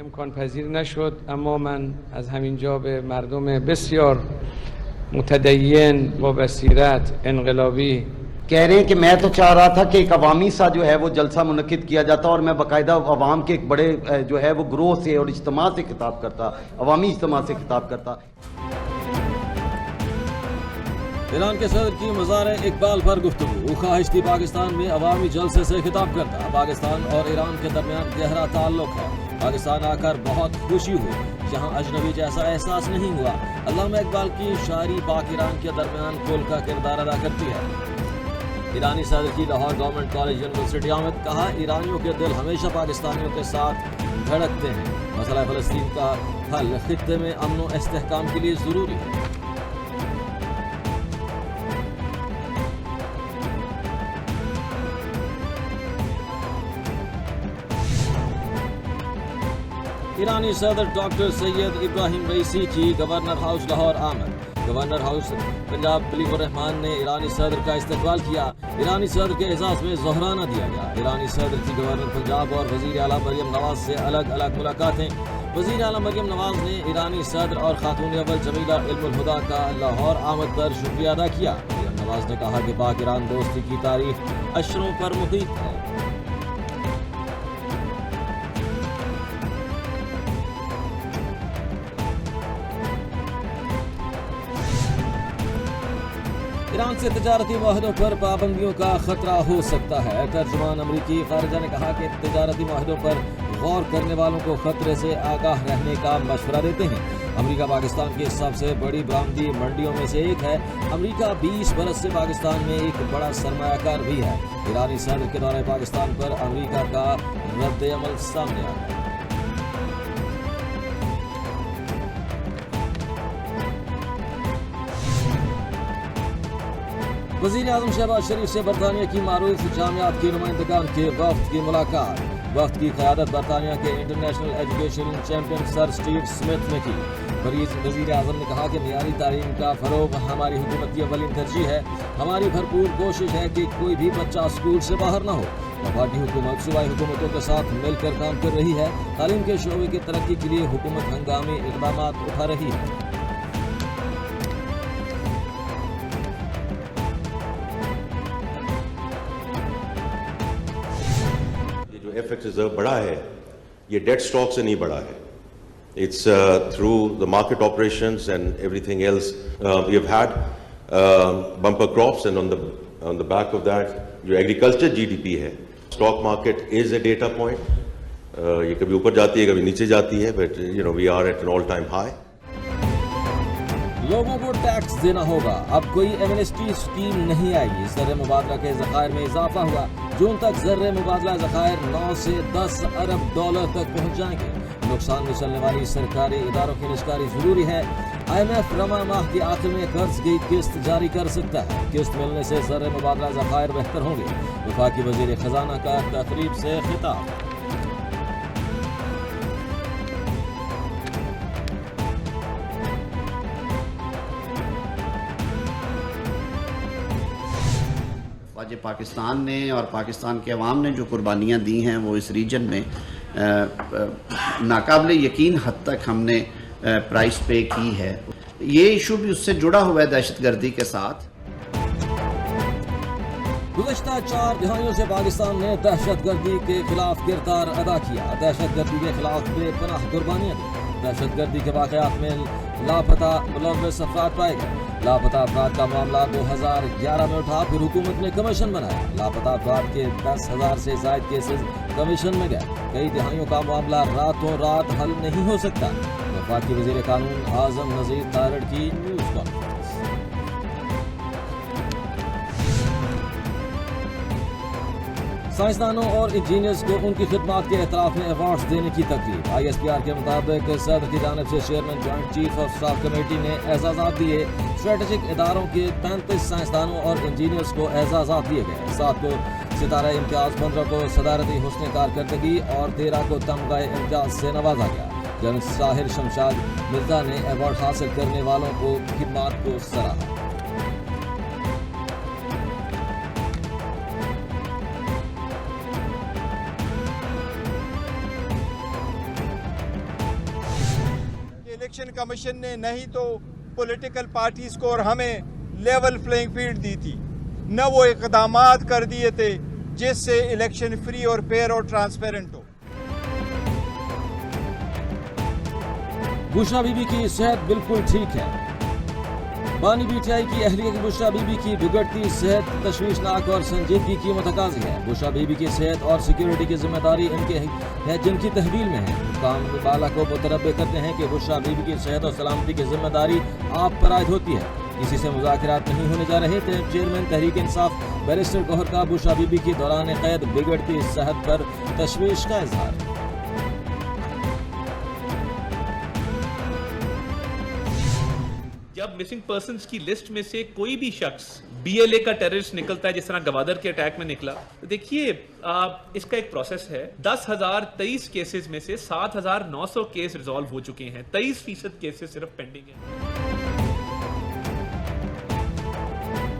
امکان پذیر نشد، اما من از همینجا به مردم بسیار متدین با بصیرت انقلابی کہہ رہے ہیں کہ میں تو چاہ رہا تھا کہ ایک عوامی سا جو ہے وہ جلسہ منعقد کیا جاتا اور میں باقاعدہ عوام کے ایک بڑے جو ہے وہ گروہ سے اور اجتماع سے خطاب کرتا، عوامی اجتماع سے خطاب کرتا۔ ایران کے صدر کی مزار اقبال پر گفتگو۔ خواہش تھی پاکستان میں عوامی جلسے سے خطاب کرتا۔ پاکستان اور ایران کے درمیان گہرا تعلق ہے۔ پاکستان آ کر بہت خوشی ہوئی، جہاں اجنبی جیسا احساس نہیں ہوا۔ علامہ اقبال کی شاعری پاک ایران کے درمیان پل کا کردار ادا کرتی ہے۔ ایرانی صدر کی لاہور گورنمنٹ کالج یونیورسٹی آمد۔ کہا، ایرانیوں کے دل ہمیشہ پاکستانیوں کے ساتھ دھڑکتے ہیں۔ مسئلہ فلسطین کا حل خطے میں امن و استحکام کے لیے ضروری ہے۔ ایرانی صدر ڈاکٹر سید ابراہیم رئیسی کی گورنر ہاؤس لاہور آمد۔ گورنر ہاؤس پنجاب بلیغ الرحمان نے ایرانی صدر کا استقبال کیا۔ ایرانی صدر کے اعزاز میں ظہرانہ دیا گیا۔ ایرانی صدر کی گورنر پنجاب اور وزیر اعلیٰ مریم نواز سے الگ الگ ملاقاتیں۔ وزیر اعلیٰ مریم نواز نے ایرانی صدر اور خاتون اول جمیلہ علم الہدا کا لاہور آمد پر شکریہ ادا کیا۔ مریم نواز نے کہا کہ پاک ایران دوستی کی تاریخ اشروں پر محیط ہے۔ ایران سے تجارتی معاہدوں پر پابندیوں کا خطرہ ہو سکتا ہے۔ ترجمان امریکی خارجہ نے کہا کہ تجارتی معاہدوں پر غور کرنے والوں کو خطرے سے آگاہ رہنے کا مشورہ دیتے ہیں۔ امریکہ پاکستان کی سب سے بڑی برآمدی منڈیوں میں سے ایک ہے۔ امریکہ 20 برس سے پاکستان میں ایک بڑا سرمایہ کار بھی ہے۔ ایرانی صدر کے دورہ پاکستان پر امریکہ کا رد عمل سامنے آ گیا۔ وزیر اعظم شہباز شریف سے برطانیہ کی معروف جامعات کے نمائندگان کے وفد کی ملاقات۔ وفد کی قیادت برطانیہ کے انٹرنیشنل ایجوکیشن چیمپئن سر اسٹیو اسمتھ نے کی۔ وزیر اعظم نے کہا کہ معیاری تعلیم کا فروغ ہماری حکومت کی اولین ترجیح ہے۔ ہماری بھرپور کوشش ہے کہ کوئی بھی بچہ اسکول سے باہر نہ ہو۔ وفاقی حکومت صوبائی حکومتوں کے ساتھ مل کر کام کر رہی ہے۔ تعلیم کے شعبے کی ترقی کے لیے حکومت ہنگامی اقدامات اٹھا رہی ہے۔ FX ریزرو بڑھا ہے، یہ ڈیٹ اسٹاک سے نہیں بڑھا ہے۔ It's through the market operations and everything else we have had bumper crops and on the back of that جو ایگریکلچر جی ڈی پی ہے، stock market is a data point. یہ کبھی اوپر جاتی ہے کبھی نیچے جاتی ہے، but you know we are at an all time high. لوگوں کو ٹیکس دینا ہوگا، اب کوئی ایمنسٹی اسکیم نہیں آئے گی۔ زر مبادلہ کے ذخائر میں اضافہ ہوا۔ جون تک زر مبادلہ ذخائر 9 سے 10 ارب ڈالر تک پہنچ جائیں گے۔ نقصان میں چلنے والی سرکاری اداروں کی نشکاری ضروری ہے۔ IMF رواں ماہ کے آخر میں قرض کی قسط جاری کر سکتا ہے۔ قسط ملنے سے زر مبادلہ ذخائر بہتر ہوں گے۔ وفاقی وزیر خزانہ کا تقریب سے خطاب۔ پاکستان نے اور پاکستان کے عوام نے جو قربانیاں دی ہیں وہ اس ریجن میں ناقابل یقین حد تک ہم نے پرائس پے کی ہے۔ یہ ایشو بھی اس سے جڑا ہوا ہے دہشت گردی کے ساتھ۔ گزشتہ 4 دہائیوں سے پاکستان نے دہشت گردی کے خلاف کردار ادا کیا، دہشت گردی کے خلاف بے پناہ قربانیاں دی، دہشت گردی کے واقعات میں لاپتہ ملوث افراد پائے گئے، لاپتہ افراد کا معاملہ 2011 میں اٹھا، پھر حکومت نے کمیشن بنایا، لاپتہ افراد کے 10,000 سے زائد کیسز کمیشن میں گئے، کئی دہائیوں کا معاملہ راتوں رات حل نہیں ہو سکتا۔ وفاقی وزیر قانون اعظم نذیر تارڑ کی نیوز کانفرنس۔ سائنسدانوں اور انجینئرز کو ان کی خدمات کے اعتراف میں ایوارڈز دینے کی تقریب۔ ISPR کے مطابق صدر کی جانب سے chairman joint chief of staff committee نے اعزازات دیے، اسٹریٹجک اداروں کے 35 سائنسدانوں اور انجینئرز کو اعزازات دیے گئے، 7 کو ستارہ امتیاز، 15 کو صدارتی حسن کارکردگی اور 13 کو تمغہ امتیاز سے نوازا گیا۔ جنرل ساحر شمشاد مرزا نے ایوارڈ حاصل کرنے والوں کو خدمات کو سراہا۔ الیکشن کمیشن نے نہیں تو پولیٹیکل پارٹیز کو اور ہمیں لیول پلینگ فیلڈ دی تھی، نہ وہ اقدامات کر دیے تھے جس سے الیکشن فری اور فیئر اور ٹرانسپیرنٹ ہو۔ بشرا بی بی کی صحت بالکل ٹھیک ہے۔ بانی PTI کی اہلیہ کی بشرا بی بی کی بگڑتی صحت تشویشناک اور سنجیدگی کی متقاضی ہے۔ بشرا بی بی کی صحت اور سیکیورٹی کی ذمہ داری ان کے ہے جن کی تحویل میں ہے۔ حکام بالا کو متنبہ کرتے ہیں کہ بشرا بی بی کی صحت اور سلامتی کی ذمہ داری آپ پر عائد ہوتی ہے، کسی سے مذاکرات نہیں ہونے جا رہے تھے۔ چیئرمین تحریک انصاف بیرسٹر گوہر کا بشرا بی بی کی دوران قید بگڑتی صحت پر تشویش کا اظہار۔ جب مسنگ پرسنز کی لسٹ میں سے کوئی بھی شخص BLA کا ٹیررسٹ نکلتا ہے، جس طرح گوادر کے اٹیک میں نکلا، تو دیکھیے اس کا ایک پروسیس ہے۔ 10,023 کیسز میں سے 7,900 کیس ریزالو ہو چکے ہیں، 23% کیسز صرف پینڈنگ ہیں۔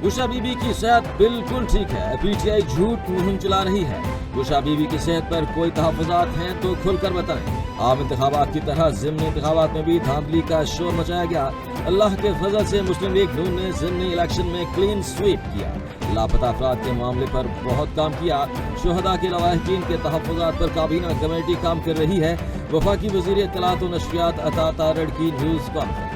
بشرا بی بی کی صحت بالکل ٹھیک ہے، PTI جھوٹ مہم چلا رہی ہے۔ بشرا بی بی کی صحت پر کوئی تحفظات ہیں تو کھل کر بتائیں۔ عام انتخابات کی طرح ضمنی انتخابات میں بھی دھاندلی کا شور مچایا گیا۔ اللہ کے فضل سے مسلم لیگ نون نے ضمنی الیکشن میں کلین سویپ کیا، لاپتہ افراد کے معاملے پر بہت کام کیا، شہداء کے لواحقین کے تحفظات پر کابینہ کمیٹی کام کر رہی ہے۔ وفاقی وزیر اطلاعات و نشریات عطا تارڑ کی نیوز کانفرنس۔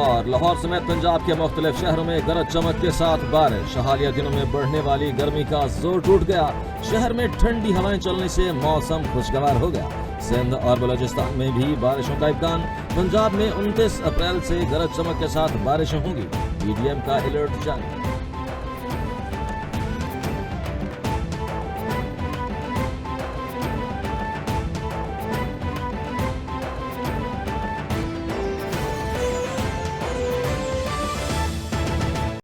اور لاہور سمیت پنجاب کے مختلف شہروں میں گرج چمک کے ساتھ بارش، حالیہ دنوں میں بڑھنے والی گرمی کا زور ٹوٹ گیا، شہر میں ٹھنڈی ہوائیں چلنے سے موسم خوشگوار ہو گیا۔ سندھ اور بلوچستان میں بھی بارشوں کا امکان، پنجاب میں 29 اپریل سے گرج چمک کے ساتھ بارشیں ہوں گی، PDM کا الرٹ جاری۔